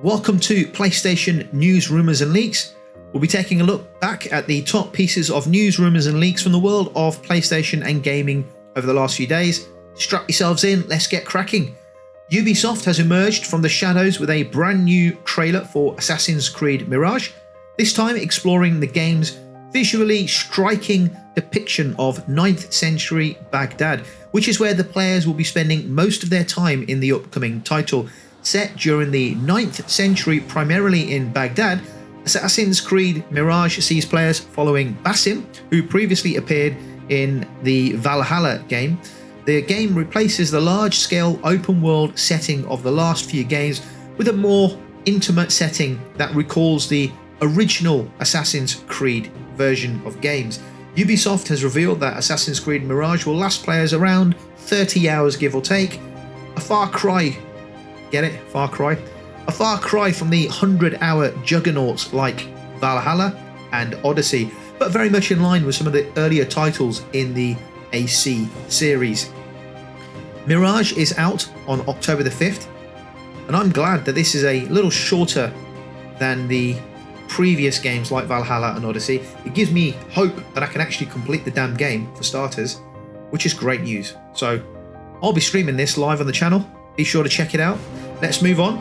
Welcome to PlayStation News, Rumours and Leaks. We'll be taking a look back at the top pieces of news, rumours and leaks from the world of PlayStation and gaming over the last few days. Strap yourselves in, let's get cracking. Ubisoft has emerged from the shadows with a brand new trailer for Assassin's Creed Mirage, this time exploring the game's visually striking depiction of 9th century Baghdad, which is where the players will be spending most of their time in the upcoming title. Set during the 9th century primarily in Baghdad, Assassin's Creed Mirage sees players following Basim, who previously appeared in the Valhalla game. The game replaces the large-scale open-world setting of the last few games with a more intimate setting that recalls the original Assassin's Creed version of games. Ubisoft has revealed that Assassin's Creed Mirage will last players around 30 hours give or take, a far cry, get it? Far Cry? A far cry from the 100-hour juggernauts like Valhalla and Odyssey, but very much in line with some of the earlier titles in the AC series. Mirage is out on October the 5th, and I'm glad that this is a little shorter than the previous games like Valhalla and Odyssey. It gives me hope that I can actually complete the damn game for starters, which is great news. So I'll be streaming this live on the channel. Be sure to check it out. Let's move on.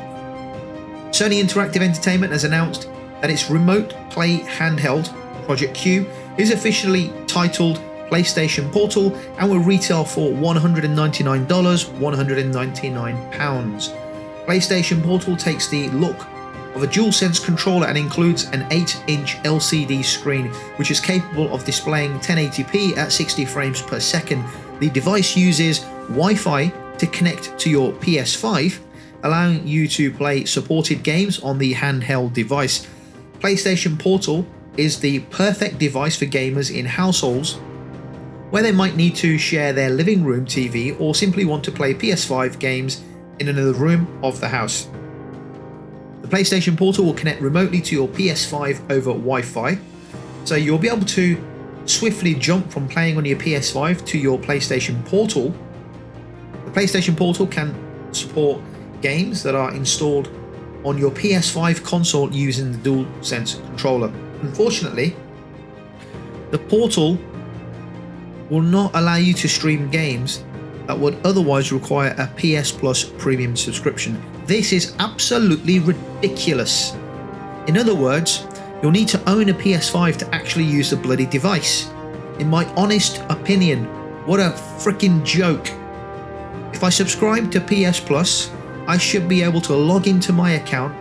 Sony Interactive Entertainment has announced that its remote play handheld, Project Q, is officially titled PlayStation Portal and will retail for $199, £199. PlayStation Portal takes the look of a DualSense controller and includes an 8-inch LCD screen, which is capable of displaying 1080p at 60 frames per second. The device uses Wi-Fi to connect to your PS5, allowing you to play supported games on the handheld device. PlayStation Portal is the perfect device for gamers in households where they might need to share their living room TV or simply want to play PS5 games in another room of the house. The PlayStation Portal will connect remotely to your PS5 over Wi-Fi, so you'll be able to swiftly jump from playing on your PS5 to your PlayStation Portal. The PlayStation Portal can support games that are installed on your PS5 console using the DualSense controller. Unfortunately, the Portal will not allow you to stream games that would otherwise require a PS Plus premium subscription. This is absolutely ridiculous. In other words, you'll need to own a PS5 to actually use the bloody device. In my honest opinion, what a freaking joke. If I subscribe to PS Plus, I should be able to log into my account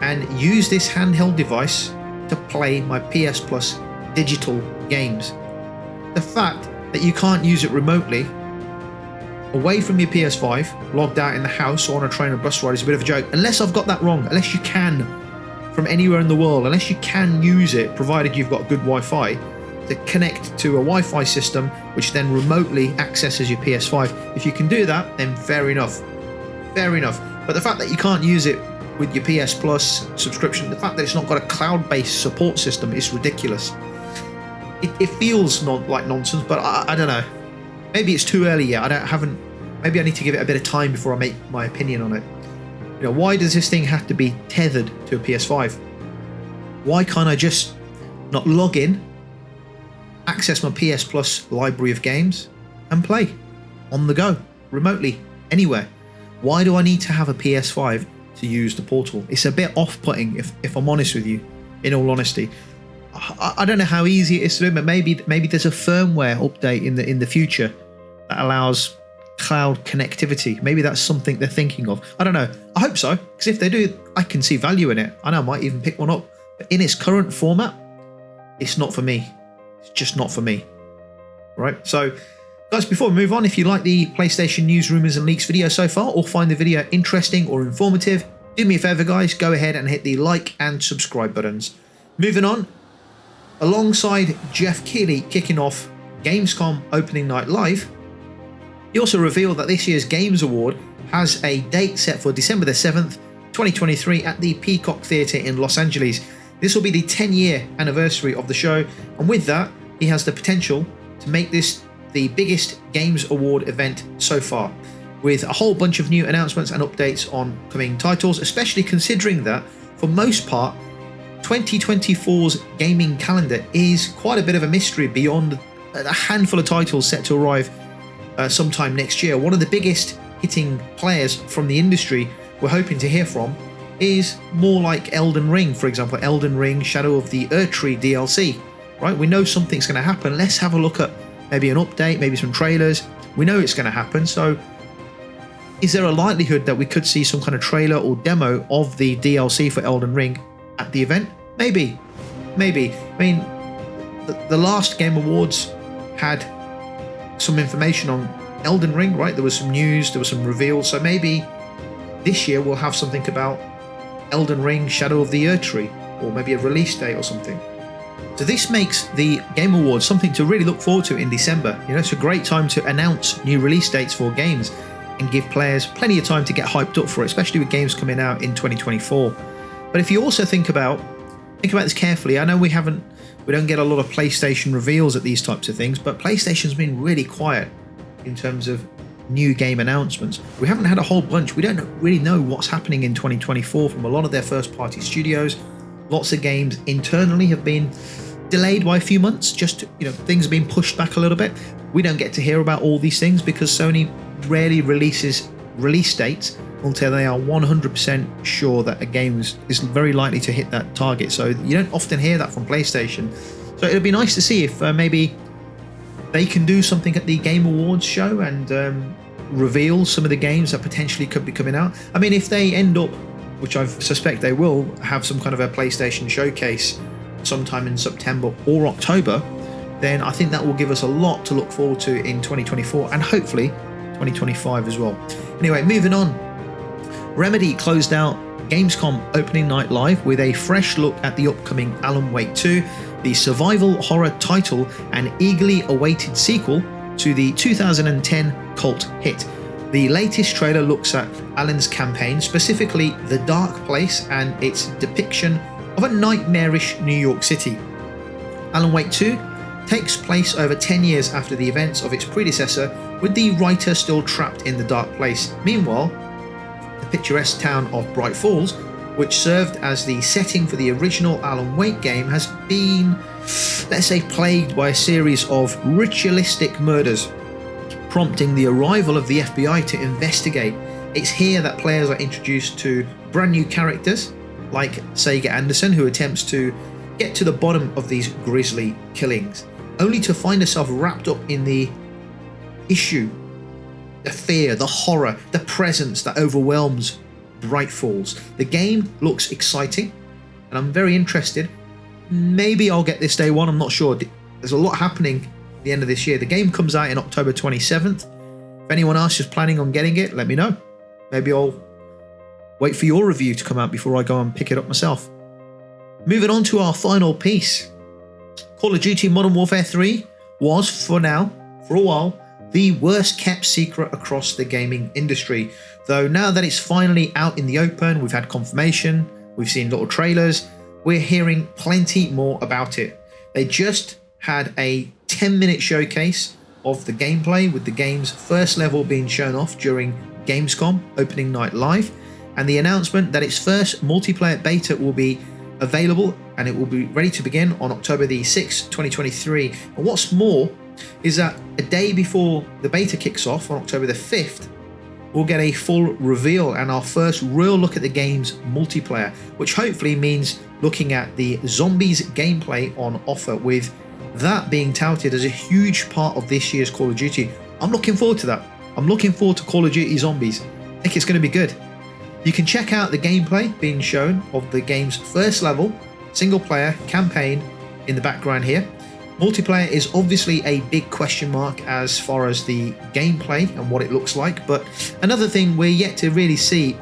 and use this handheld device to play my PS Plus digital games. The fact that you can't use it remotely away from your PS5, logged out in the house or on a train or bus ride is a bit of a joke. Unless I've got that wrong, unless you can from anywhere in the world, unless you can use it, provided you've got good Wi-Fi, to connect to a Wi-Fi system, which then remotely accesses your PS5. If you can do that, then fair enough. Fair enough. But the fact that you can't use it with your PS Plus subscription, the fact that it's not got a cloud-based support system is ridiculous. It feels like nonsense, but I don't know. Maybe it's too early yet. Maybe I need to give it a bit of time before I make my opinion on it. You know, why does this thing have to be tethered to a PS5? Why can't I just not log in, access my PS Plus library of games, and play on the go, remotely, anywhere? Why do I need to have a PS5 to use the Portal? It's a bit off-putting, if I'm honest with you, in all honesty. I don't know how easy it is to do, but maybe there's a firmware update in the future that allows cloud connectivity. Maybe that's something they're thinking of. I don't know. I hope so, because if they do, I can see value in it. I know I might even pick one up. But in its current format, it's not for me. It's just not for me. Right? So, guys, before we move on, if you like the PlayStation News, Rumours and Leaks video so far, or find the video interesting or informative, do me a favour, guys, go ahead and hit the like and subscribe buttons. Moving on, alongside Jeff Keighley kicking off Gamescom Opening Night Live, he also revealed that this year's Games Award has a date set for December the 7th, 2023 at the Peacock Theatre in Los Angeles. This will be the 10-year anniversary of the show, and with that, he has the potential to make this the biggest Games Award event so far. with a whole bunch of new announcements and updates on coming titles, especially considering that, for most part, 2024's gaming calendar is quite a bit of a mystery beyond a handful of titles set to arrive sometime next year. One of the biggest hitting players from the industry we're hoping to hear from is more like Elden Ring, for example. Elden Ring Shadow of the Erdtree DLC, right? We know something's going to happen. Let's have a look at maybe an update, maybe some trailers. We know it's going to happen, so is there a likelihood that we could see some kind of trailer or demo of the DLC for Elden Ring at the event? Maybe. I mean, the last Game Awards had some information on Elden Ring, right? There was some news, there was some reveals, so maybe this year we'll have something about Elden Ring Shadow of the Erdtree, or maybe a release date or something. So this makes the Game Awards something to really look forward to in December. You know, it's a great time to announce new release dates for games and give players plenty of time to get hyped up for it, especially with games coming out in 2024. But if you also think about this carefully, I know we don't get a lot of PlayStation reveals at these types of things, but PlayStation's been really quiet in terms of new game announcements. We haven't had a whole bunch. We don't really know what's happening in 2024 from a lot of their first-party studios. Lots of games internally have been delayed by a few months. Just, you know, things have been pushed back a little bit. We don't get to hear about all these things because Sony rarely releases release dates until they are 100% sure that a game is very likely to hit that target. So you don't often hear that from PlayStation. So it'd be nice to see if maybe they can do something at the Game Awards show and reveal some of the games that potentially could be coming out. I mean, if they end up, which I suspect they will, have some kind of a PlayStation showcase sometime in September or October, then I think that will give us a lot to look forward to in 2024 and hopefully 2025 as well. Anyway, moving on. Remedy closed out Gamescom opening night live with a fresh look at the upcoming Alan Wake 2, the survival horror title and eagerly awaited sequel to the 2010 cult hit. The latest trailer looks at Alan's campaign, specifically the Dark Place and its depiction of a nightmarish New York City. Alan Wake 2 takes place over 10 years after the events of its predecessor, with the writer still trapped in the Dark Place. Meanwhile, the picturesque town of Bright Falls, which served as the setting for the original Alan Wake game, has been, let's say, plagued by a series of ritualistic murders, prompting the arrival of the FBI to investigate. It's here that players are introduced to brand new characters, like Sega Anderson, who attempts to get to the bottom of these grisly killings, only to find herself wrapped up in the issue, the fear, the horror, the presence that overwhelms Bright Falls. The game looks exciting and I'm very interested. Maybe I'll get this day one, I'm not sure. There's a lot happening at the end of this year. The game comes out in October 27th. If anyone else is planning on getting it, let me know. Maybe I'll wait for your review to come out before I go and pick it up myself. Moving on to our final piece. Call of Duty Modern Warfare 3 was, for now, for a while, the worst kept secret across the gaming industry. Though now that it's finally out in the open, we've had confirmation, we've seen little trailers, we're hearing plenty more about it. They just had a 10-minute showcase of the gameplay, with the game's first level being shown off during Gamescom opening night live, and the announcement that its first multiplayer beta will be available and it will be ready to begin on October the 6th, 2023. And what's more is that a day before the beta kicks off on October the 5th, we'll get a full reveal and our first real look at the game's multiplayer, which hopefully means looking at the zombies gameplay on offer, with that being touted as a huge part of this year's Call of Duty. I'm looking forward to that. I'm looking forward to Call of Duty Zombies. I think it's going to be good. You can check out the gameplay being shown of the game's first level single player campaign in the background here. Multiplayer is obviously a big question mark as far as the gameplay and what it looks like, but another thing we're yet to really see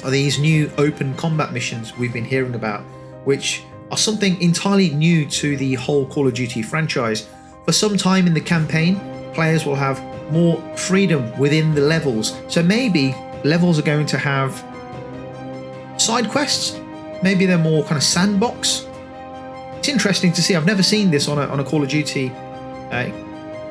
are these new open combat missions we've been hearing about, which are something entirely new to the whole Call of Duty franchise. For some time in the campaign, players will have more freedom within the levels, so maybe levels are going to have side quests, maybe they're more kind of sandbox. It's interesting to see. I've never seen this on a Call of Duty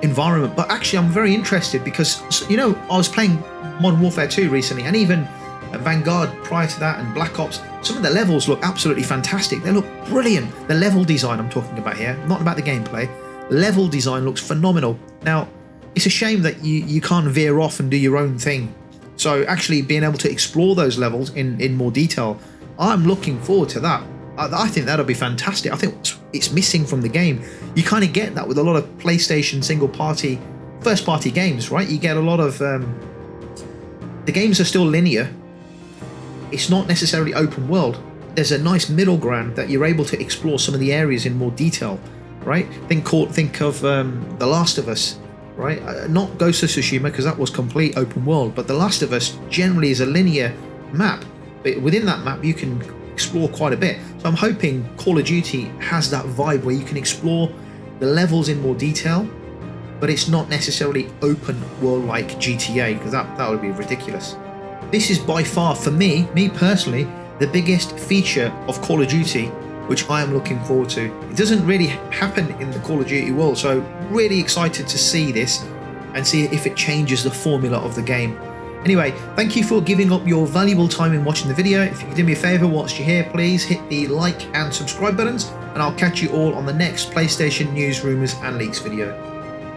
environment, but actually I'm very interested because, you know, I was playing Modern Warfare 2 recently, and even Vanguard prior to that, and Black Ops. Some of the levels look absolutely fantastic. They look brilliant. The level design I'm talking about here, not about the gameplay. Level design looks phenomenal. Now, it's a shame that you can't veer off and do your own thing. So actually being able to explore those levels in more detail, I'm looking forward to that. I think that'll be fantastic. I think it's missing from the game. You kind of get that with a lot of PlayStation first-party games, right? You get a lot of... the games are still linear. It's not necessarily open world. There's a nice middle ground that you're able to explore some of the areas in more detail, right? Think of The Last of Us, right? Not Ghost of Tsushima, because that was complete open world, but The Last of Us generally is a linear map. But within that map, you can explore quite a bit. So I'm hoping Call of Duty has that vibe where you can explore the levels in more detail, but it's not necessarily open world like GTA, because that would be ridiculous. This is by far, for me personally, the biggest feature of Call of Duty, which I am looking forward to. It doesn't really happen in the Call of Duty world, so really excited to see this and see if it changes the formula of the game. Anyway, thank you for giving up your valuable time in watching the video. If you could do me a favour whilst you're here, please hit the like and subscribe buttons, and I'll catch you all on the next PlayStation news, rumours and leaks video.